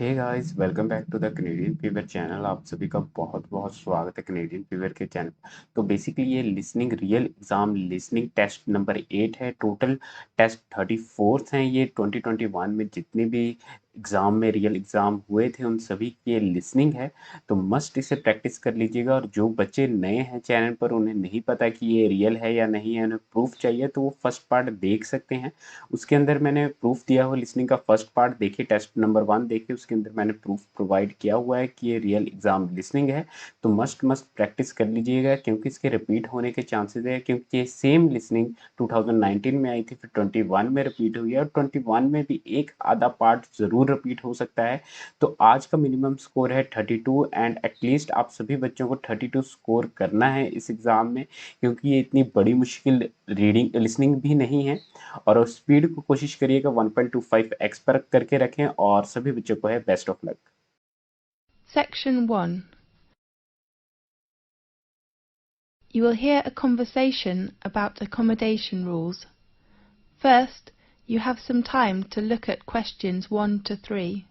Hey guys, welcome back to the Canadian fever channel. आप सभी का बहुत बहुत स्वागत है कनेडियन फीवर के चैनल। तो बेसिकली ये listening real exam listening test number 8 है। टोटल टेस्ट 34 हैं। ये 2021 में जितने भी एग्जाम में रियल एग्जाम हुए थे उन सभी की ये लिसनिंग है। तो मस्ट इसे प्रैक्टिस कर लीजिएगा। और जो बच्चे नए हैं चैनल पर, उन्हें नहीं पता कि ये रियल है या नहीं है, उन्हें प्रूफ चाहिए, तो वो फर्स्ट पार्ट देख सकते हैं। उसके अंदर मैंने प्रूफ दिया हुआ लिसनिंग का फर्स्ट पार्ट देखिए, टेस्ट नंबर 1 देखिए, उसके अंदर मैंने प्रूफ प्रोवाइड किया हुआ है कि ये रियल एग्जाम लिसनिंग है। तो मस्ट मस्ट प्रैक्टिस कर लीजिएगा, क्योंकि इसके रिपीट होने के चांसेस है, क्योंकि ये सेम लिसनिंग 2019 में आई थी, फिर 21 में रिपीट हुई है, और 21 में भी एक आधा पार्ट जरूर रिपीट हो सकता है। तो आज का मिनिमम स्कोर है 32, एंड एटलीस्ट आप सभी बच्चों को 32 स्कोर करना है इस एग्जाम में, क्योंकि ये इतनी बड़ी मुश्किल रीडिंग लिसनिंग भी नहीं है। और स्पीड को कोशिश करिएगा 1.25x पर करके रखें, और सभी बच्चों को है best of luck. Section 1. You will hear a conversation about accommodation rules. First, you have some time to look at questions 1 to 3.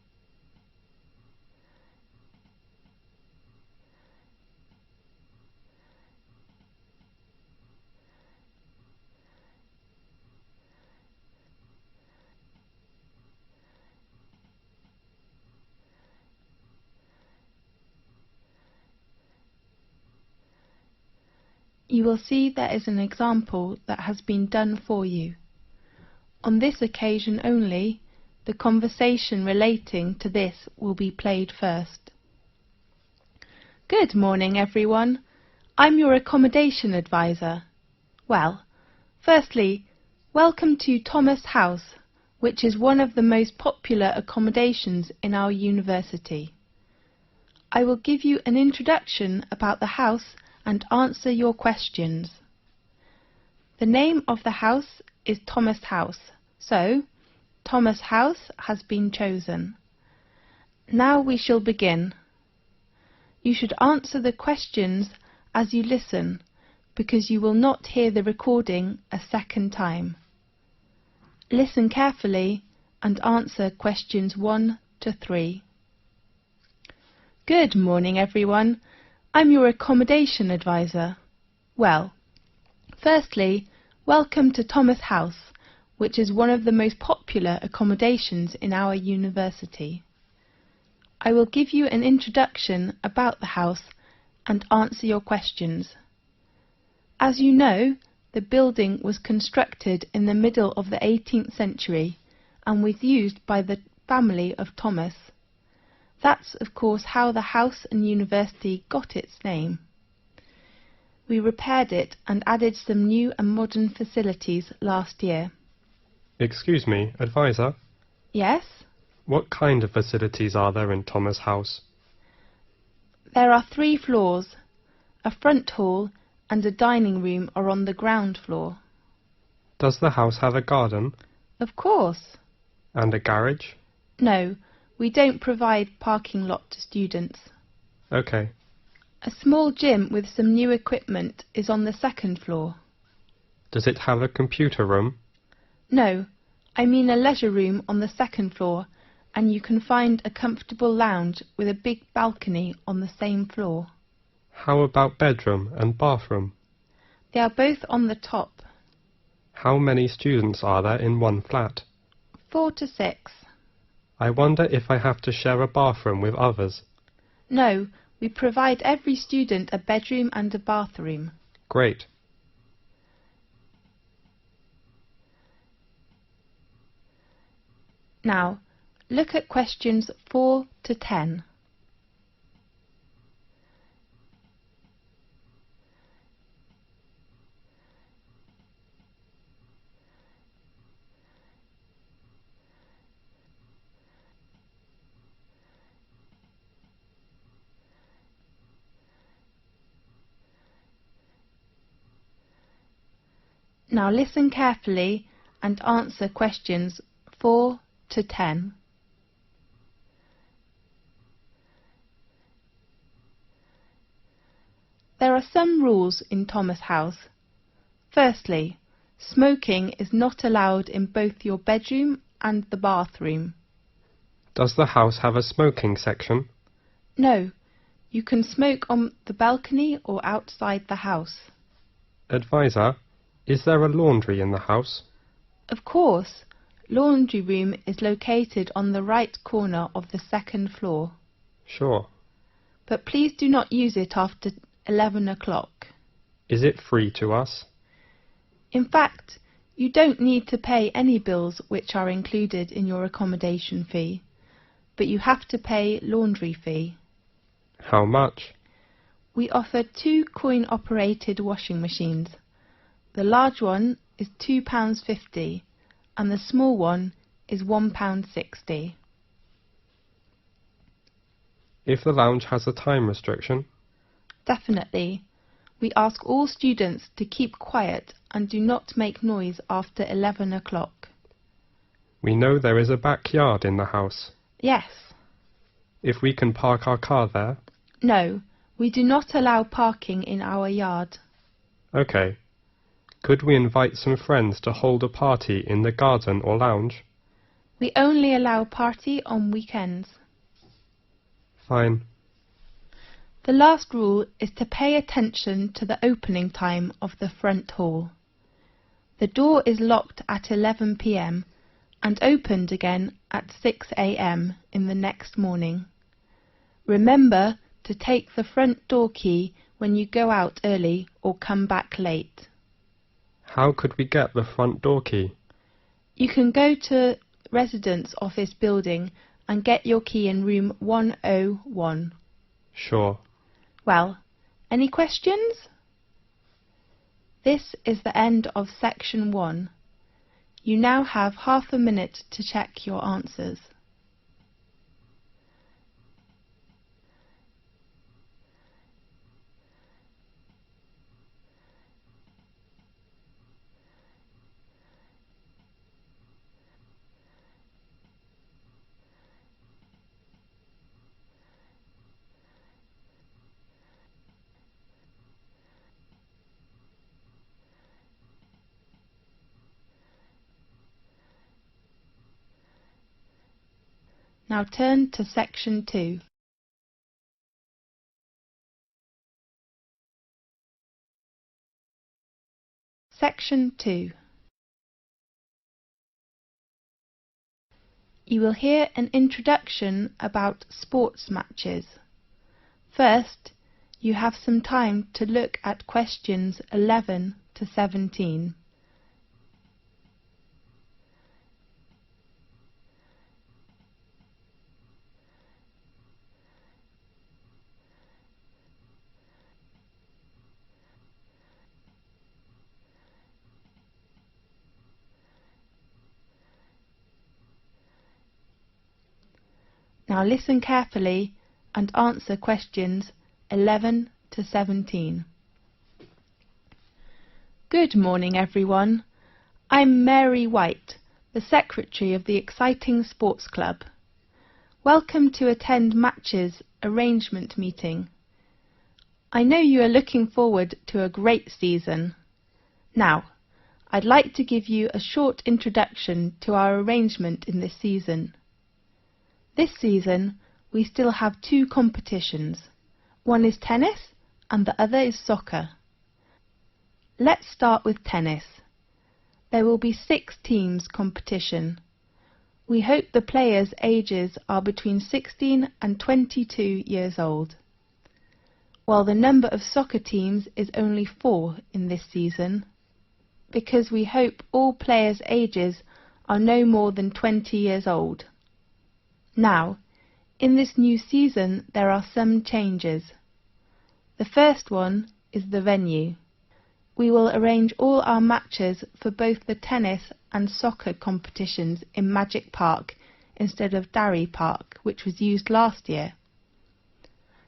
You will see there is an example that has been done for you. On this occasion only, the conversation relating to this will be played first. Good morning, everyone. I'm your accommodation advisor. Well, firstly, welcome to Thomas House, which is one of the most popular accommodations in our university. I will give you an introduction about the house and answer your questions. The name of the house is Thomas House, so Thomas House has been chosen. Now we shall begin. You should answer the questions as you listen, because you will not hear the recording a second time. Listen carefully and answer questions 1 to 3. Good morning, everyone. I'm your accommodation advisor. Well, firstly, welcome to Thomas House, which is one of the most popular accommodations in our university. I will give you an introduction about the house and answer your questions. As you know, the building was constructed in the middle of the 18th century and was used by the family of Thomas. That's, of course, how the house and university got its name. We repaired it and added some new and modern facilities last year. Excuse me, advisor? Yes? What kind of facilities are there in Thomas House? There are 3 floors. A front hall and a dining room are on the ground floor. Does the house have a garden? Of course. And a garage? No, we don't provide parking lot to students. Okay. A small gym with some new equipment is on the 2nd floor. Does it have a computer room? No, I mean a leisure room on the 2nd floor, and you can find a comfortable lounge with a big balcony on the same floor. How about bedroom and bathroom? They are both on the top. How many students are there in one flat? 4 to 6. I wonder if I have to share a bathroom with others. No, we provide every student a bedroom and a bathroom. Great. Now, look at questions 4 to 10. Now listen carefully and answer questions 4 to 10. There are some rules in Thomas House. Firstly, smoking is not allowed in both your bedroom and the bathroom. Does the house have a smoking section? No, you can smoke on the balcony or outside the house. Advisor, is there a laundry in the house? Of course, laundry room is located on the right corner of the second floor. Sure. But please do not use it after 11 o'clock. Is it free to us? In fact, you don't need to pay any bills which are included in your accommodation fee, but you have to pay laundry fee. How much? We offer 2 coin-operated washing machines. The large one is £2.50 and the small one is £1.60. If the lounge has a time restriction? Definitely. We ask all students to keep quiet and do not make noise after 11 o'clock. We know there is a backyard in the house. Yes. If we can park our car there? No, we do not allow parking in our yard. OK. Could we invite some friends to hold a party in the garden or lounge? We only allow party on weekends. Fine. The last rule is to pay attention to the opening time of the front hall. The door is locked at 11 p.m. and opened again at 6 a.m. in the next morning. Remember to take the front door key when you go out early or come back late. How could we get the front door key? You can go to Residence Office building and get your key in room 101. Sure. Well, any questions? This is the end of section 1. You now have half a minute to check your answers. Now turn to section 2. Section 2. You will hear an introduction about sports matches. First, you have some time to look at questions 11 to 17. Now listen carefully and answer questions 11 to 17. Good morning, everyone. I'm Mary White, the secretary of the exciting sports club. Welcome to attend Match's arrangement meeting. I know you are looking forward to a great season. Now, I'd like to give you a short introduction to our arrangement in this season. This season, we still have 2 competitions. One is tennis and the other is soccer. Let's start with tennis. There will be 6 teams competition. We hope the players' ages are between 16 and 22 years old. While the number of soccer teams is only 4 in this season, because we hope all players' ages are no more than 20 years old. Now, in this new season there are some changes. The first one is the venue. We will arrange all our matches for both the tennis and soccer competitions in Magic Park instead of Darry Park, which was used last year.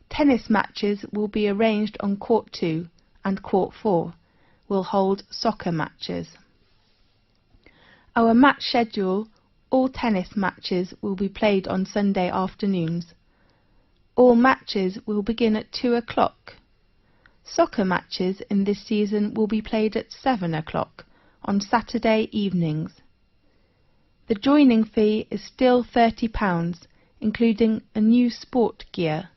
Tennis matches will be arranged on Court 2 and Court 4 will hold soccer matches. Our match schedule: all tennis matches will be played on Sunday afternoons. All matches will begin at 2 o'clock. Soccer matches in this season will be played at 7 o'clock on Saturday evenings. The joining fee is still £30, including a new sport gear.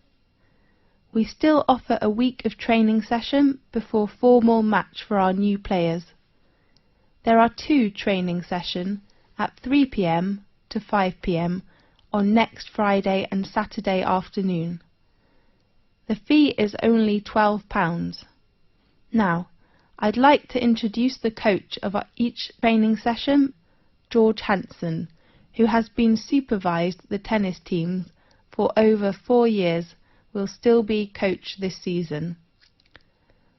We still offer a week of training session before formal match for our new players. There are 2 training sessions at 3 p.m. to 5 p.m. on next Friday and Saturday afternoon. The fee is only £12. Now, I'd like to introduce the coach of each training session, George Hanson, who has been supervised the tennis teams for over 4 years, will still be coach this season.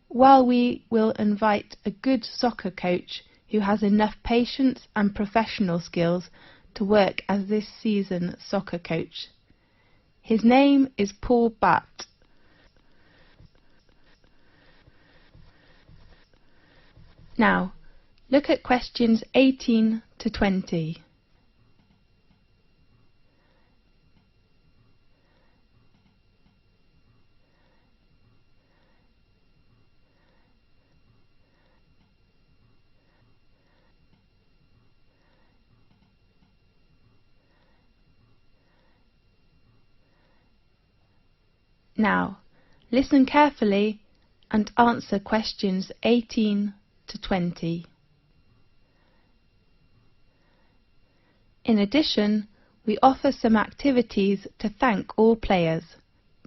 While we will invite a good soccer coach who has enough patience and professional skills to work as this season's soccer coach. His name is Paul Batt. Now, look at questions 18 to 20. Now, listen carefully and answer questions 18 to 20. In addition, we offer some activities to thank all players.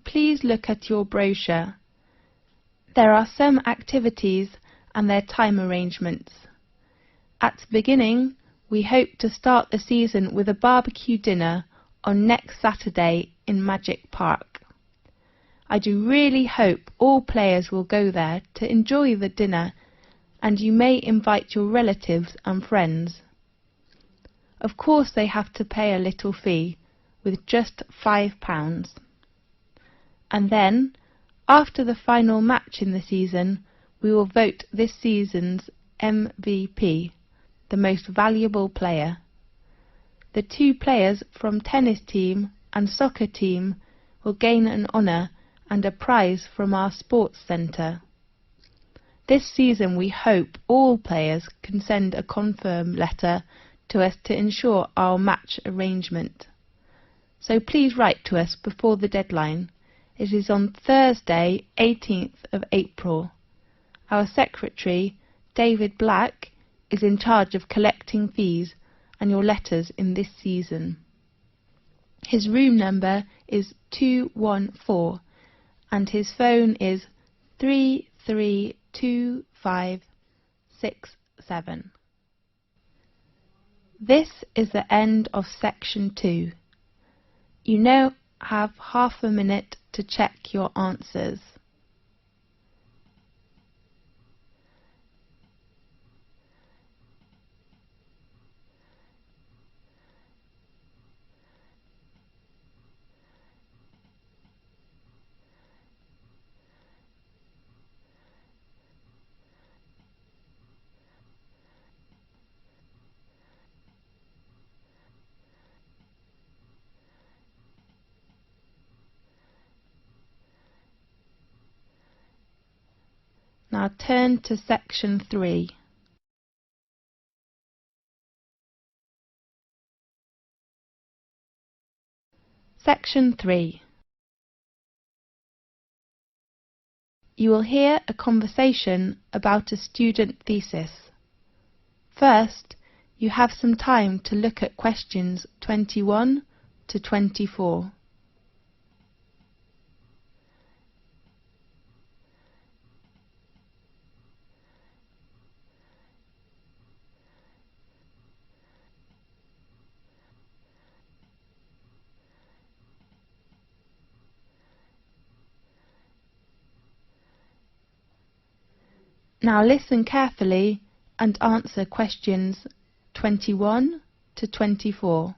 Please look at your brochure. There are some activities and their time arrangements. At the beginning, we hope to start the season with a barbecue dinner on next Saturday in Magic Park. I do really hope all players will go there to enjoy the dinner, and you may invite your relatives and friends. Of course they have to pay a little fee, with just £5. And then, after the final match in the season, we will vote this season's MVP, the most valuable player. The 2 players from tennis team and soccer team will gain an honour and a prize from our sports centre. This season we hope all players can send a confirm letter to us to ensure our match arrangement. So please write to us before the deadline. It is on Thursday, 18th of April. Our secretary, David Black, is in charge of collecting fees and your letters in this season. His room number is 214 and his phone is 332567. This is the end of section 2. You now have half a minute to check your answers. Now turn to section 3. Section 3. You will hear a conversation about a student thesis. First, you have some time to look at questions 21 to 24. Now listen carefully and answer questions 21 to 24.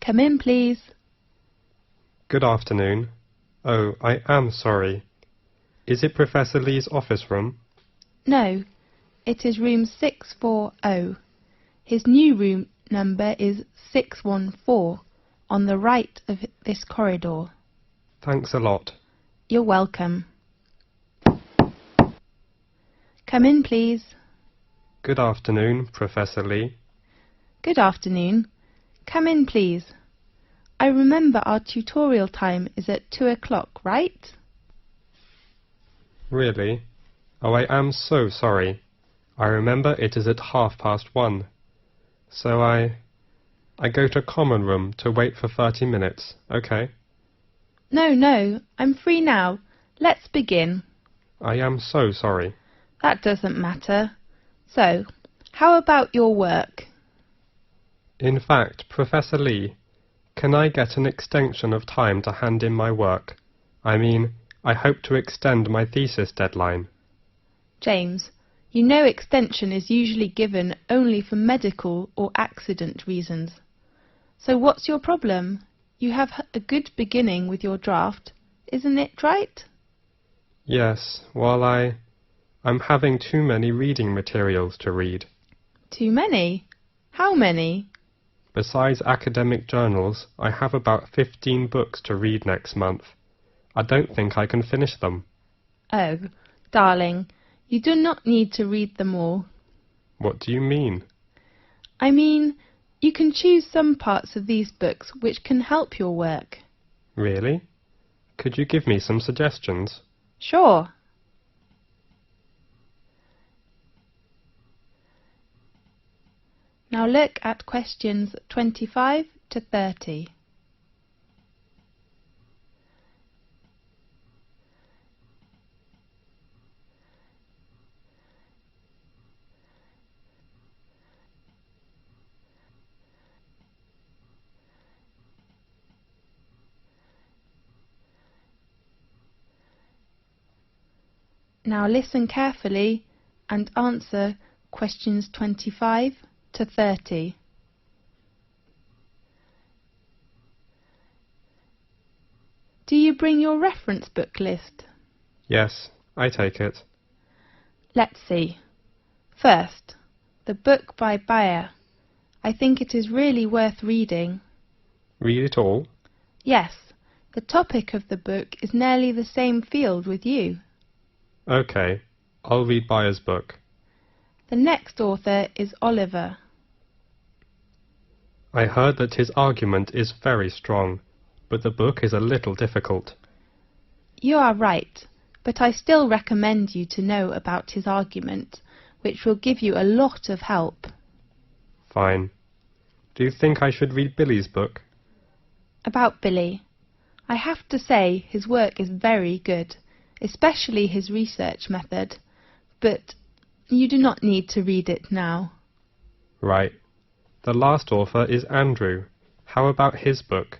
Come in, please. Good afternoon. Oh, I am sorry. Is it Professor Lee's office room? No, it is room 640. His new room number is 614 on the right of this corridor. Thanks a lot. You're welcome. Come in, please. Good afternoon, Professor Lee. Good afternoon. Come in, please. I remember our tutorial time is at 2 o'clock, right? Really? Oh, I am so sorry. I remember it is at 1:30. So I go to common room to wait for 30 minutes, okay? No, I'm free now. Let's begin. I am so sorry. That doesn't matter. So, how about your work? In fact, Professor Lee, can I get an extension of time to hand in my work? I mean, I hope to extend my thesis deadline. James, you know extension is usually given only for medical or accident reasons. So what's your problem? You have a good beginning with your draft, isn't it right? Yes, well, I'm having too many reading materials to read. Too many? How many? Besides academic journals, I have about 15 books to read next month. I don't think I can finish them. Oh, darling, you do not need to read them all. What do you mean? I mean, you can choose some parts of these books which can help your work. Really? Could you give me some suggestions? Sure. Now look at questions 25 to 30. Now listen carefully and answer questions 25 to 30. Do you bring your reference book list? Yes, I take it. Let's see. First, the book by Bayer. I think it is really worth reading. Read it all? Yes, the topic of the book is nearly the same field with you. Okay, I'll read Bayer's book. The next author is Oliver. I heard that his argument is very strong, but the book is a little difficult. You are right, but I still recommend you to know about his argument, which will give you a lot of help. Fine. Do you think I should read Billy's book? About Billy. I have to say his work is very good, especially his research method, but you do not need to read it now. Right. The last author is Andrew. How about his book?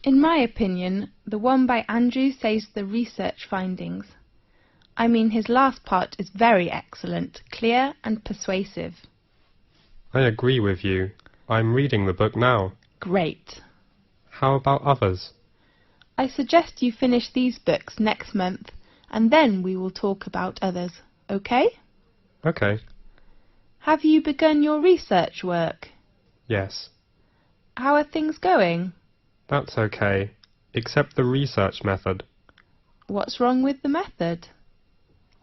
In my opinion, the one by Andrew says the research findings. I mean, his last part is very excellent, clear and persuasive. I agree with you. I'm reading the book now. Great. How about others? I suggest you finish these books next month, and then we will talk about others, okay? Okay. Have you begun your research work? Yes. How are things going? That's okay, except the research method. What's wrong with the method?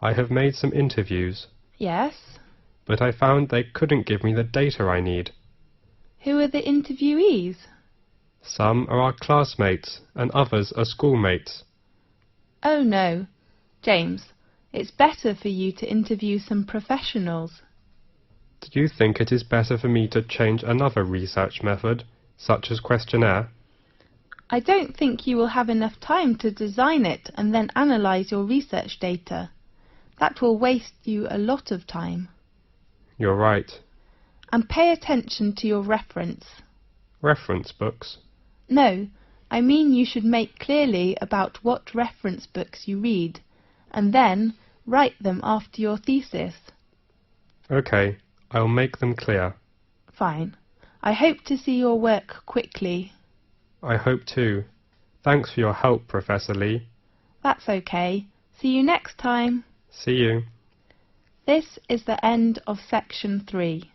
I have made some interviews, Yes. but I found they couldn't give me the data I need. Who are the interviewees? Some are our classmates and others are schoolmates. Oh no. James, it's better for you to interview some professionals. Do you think it is better for me to change another research method, such as questionnaire? I don't think you will have enough time to design it and then analyse your research data. That will waste you a lot of time. You're right. And pay attention to your reference. Reference books? No, I mean you should make clearly about what reference books you read, and then write them after your thesis. Okay, I'll make them clear. Fine. I hope to see your work quickly. I hope too. Thanks for your help, Professor Lee. That's okay. See you next time. See you. This is the end of section 3.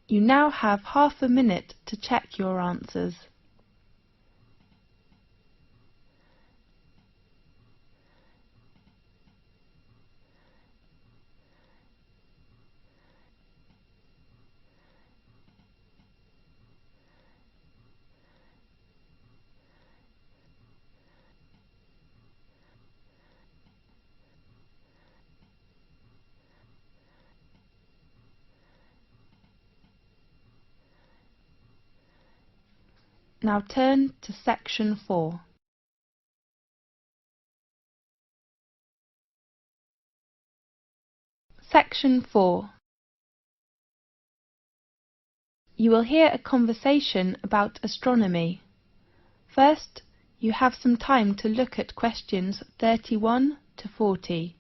You now have half a minute to check your answers. Now turn to section 4. Section 4. You will hear a conversation about astronomy. First, you have some time to look at questions 31 to 40.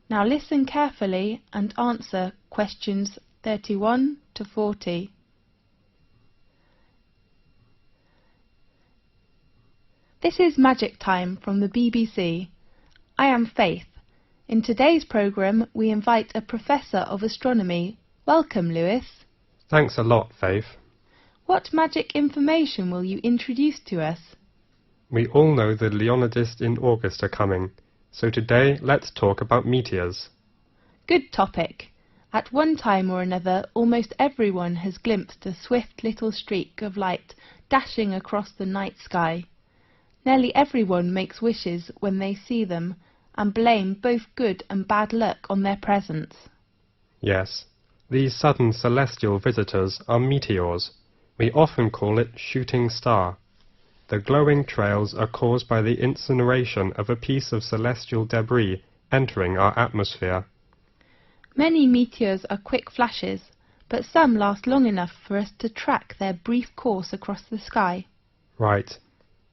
Now listen carefully and answer questions 31 to 40. This is Magic Time from the BBC. I am Faith. In today's programme we invite a Professor of Astronomy. Welcome, Lewis. Thanks a lot, Faith. What magic information will you introduce to us? We all know the Leonidas in August are coming, so today let's talk about meteors. Good topic. At one time or another, almost everyone has glimpsed a swift little streak of light dashing across the night sky. Nearly everyone makes wishes when they see them and blame both good and bad luck on their presence. Yes, these sudden celestial visitors are meteors. We often call it shooting star. The glowing trails are caused by the incineration of a piece of celestial debris entering our atmosphere. Many meteors are quick flashes, but some last long enough for us to track their brief course across the sky. Right.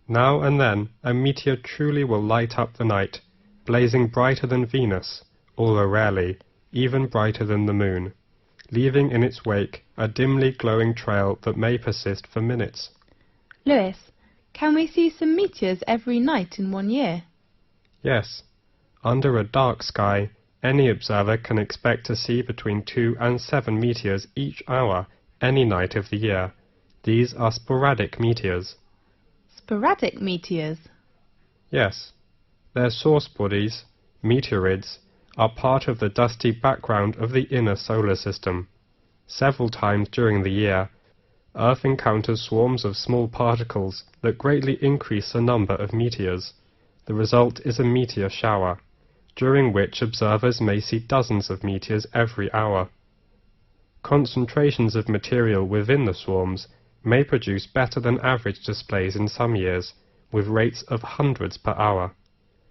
Now and then, a meteor truly will light up the night, blazing brighter than Venus, although rarely, even brighter than the moon, leaving in its wake a dimly glowing trail that may persist for minutes. Lewis, can we see some meteors every night in 1 year? Yes. Under a dark sky, any observer can expect to see between 2 and 7 meteors each hour, any night of the year. These are sporadic meteors. Sporadic meteors? Yes. Their source bodies, meteorids, are part of the dusty background of the inner solar system. Several times during the year, Earth encounters swarms of small particles that greatly increase the number of meteors. The result is a meteor shower, during which observers may see dozens of meteors every hour. Concentrations of material within the swarms may produce better than average displays in some years, with rates of hundreds per hour,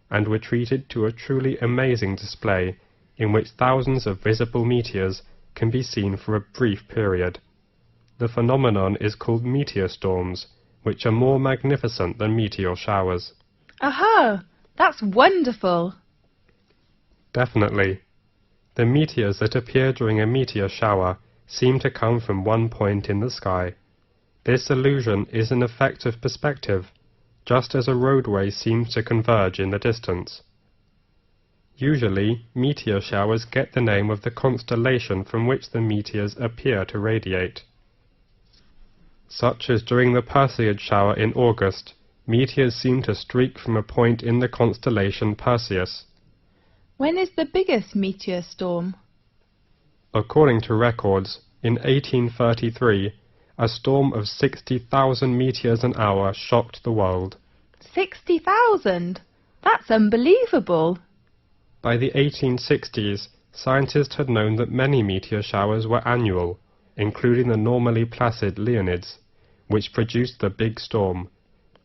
and were treated to a truly amazing display in which thousands of visible meteors can be seen for a brief period. The phenomenon is called meteor storms, which are more magnificent than meteor showers. Aha! That's wonderful! Definitely. The meteors that appear during a meteor shower seem to come from one point in the sky. This illusion is an effect of perspective, just as a roadway seems to converge in the distance. Usually, meteor showers get the name of the constellation from which the meteors appear to radiate. Such as during the Perseid shower in August, meteors seem to streak from a point in the constellation Perseus. When is the biggest meteor storm? According to records, in 1833, a storm of 60,000 meteors an hour shocked the world. 60,000? That's unbelievable! By the 1860s, scientists had known that many meteor showers were annual, including the normally placid Leonids, which produced the big storm,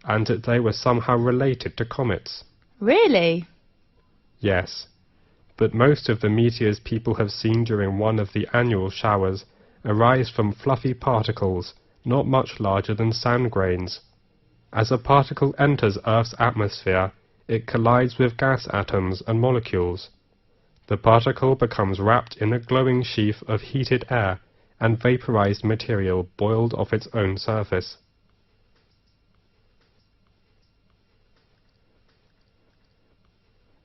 and that they were somehow related to comets. Really? Yes, but most of the meteors people have seen during one of the annual showers arise from fluffy particles not much larger than sand grains. As a particle enters Earth's atmosphere, it collides with gas atoms and molecules. The particle becomes wrapped in a glowing sheath of heated air and vaporized material boiled off its own surface.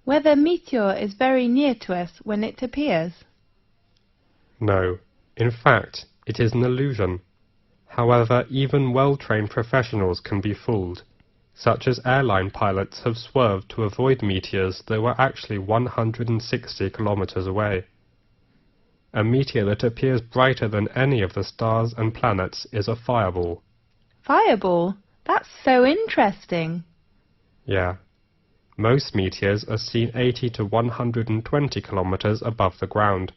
Whether meteor is very near to us when it appears? No. In fact, it is an illusion. However, even well-trained professionals can be fooled, such as airline pilots have swerved to avoid meteors that were actually 160 kilometers away. A meteor that appears brighter than any of the stars and planets is a fireball. Fireball? That's so interesting. Yeah. Most meteors are seen 80 to 120 kilometers above the ground.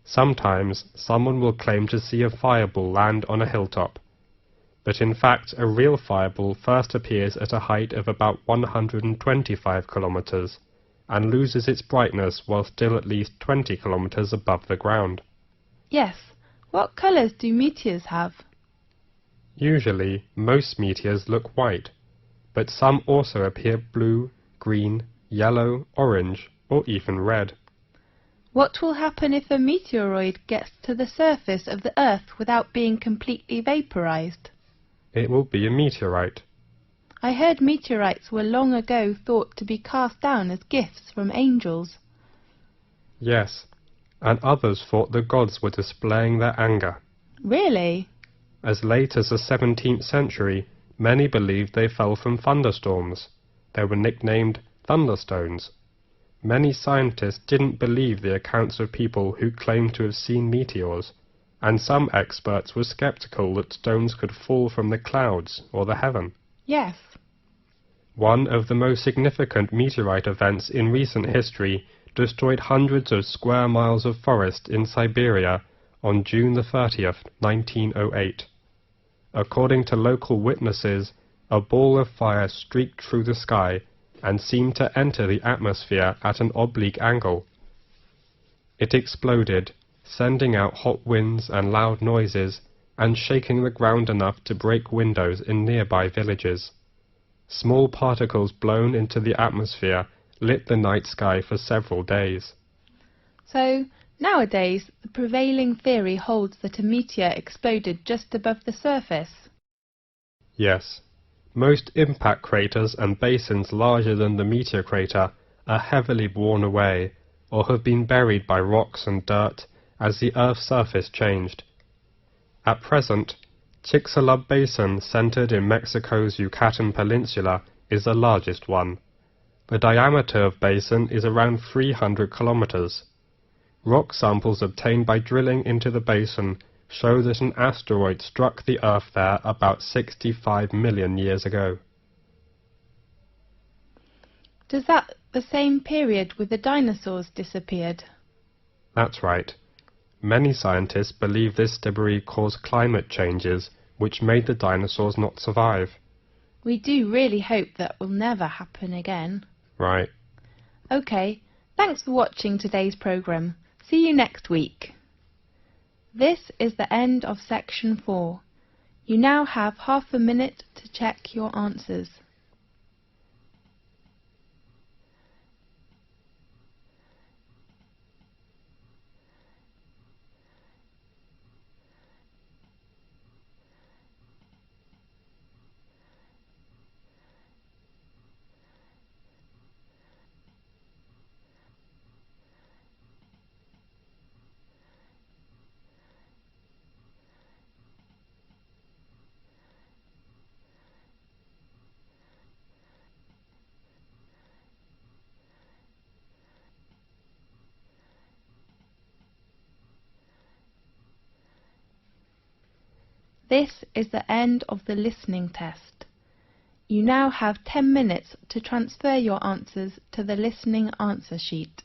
Sometimes someone will claim to see a fireball land on a hilltop, but in fact a real fireball first appears at a height of about 125 kilometers and loses its brightness while still at least 20 kilometers above the ground. Yes. What colours do meteors have? Usually, most meteors look white, but some also appear blue, green, yellow, orange, or even red. What will happen if a meteoroid gets to the surface of the Earth without being completely vaporized? It will be a meteorite. I heard meteorites were long ago thought to be cast down as gifts from angels. Yes, and others thought the gods were displaying their anger. Really? As late as the 17th century, many believed they fell from thunderstorms. They were nicknamed thunderstones. Many scientists didn't believe the accounts of people who claimed to have seen meteors, and some experts were skeptical that stones could fall from the clouds or the heaven. Yes. One of the most significant meteorite events in recent history destroyed hundreds of square miles of forest in Siberia on June the 30th, 1908. According to local witnesses, a ball of fire streaked through the sky and seemed to enter the atmosphere at an oblique angle. It exploded, sending out hot winds and loud noises, and shaking the ground enough to break windows in nearby villages. Small particles blown into the atmosphere lit the night sky for several days. So, nowadays, the prevailing theory holds that a meteor exploded just above the surface. Yes. Most impact craters and basins larger than the meteor crater are heavily worn away or have been buried by rocks and dirt as the Earth's surface changed. At present, Chicxulub Basin, centered in Mexico's Yucatan Peninsula, is the largest one. The diameter of basin is around 300 kilometers. Rock samples obtained by drilling into the basin show that an asteroid struck the Earth there about 65 million years ago. Does that the same period with the dinosaurs disappeared? That's right. Many scientists believe this debris caused climate changes which made the dinosaurs not survive. We do really hope that will never happen again. Right. OK, thanks for watching today's programme. See you next week. This is the end of section 4. You now have half a minute to check your answers. This is the end of the listening test. You now have 10 minutes to transfer your answers to the listening answer sheet.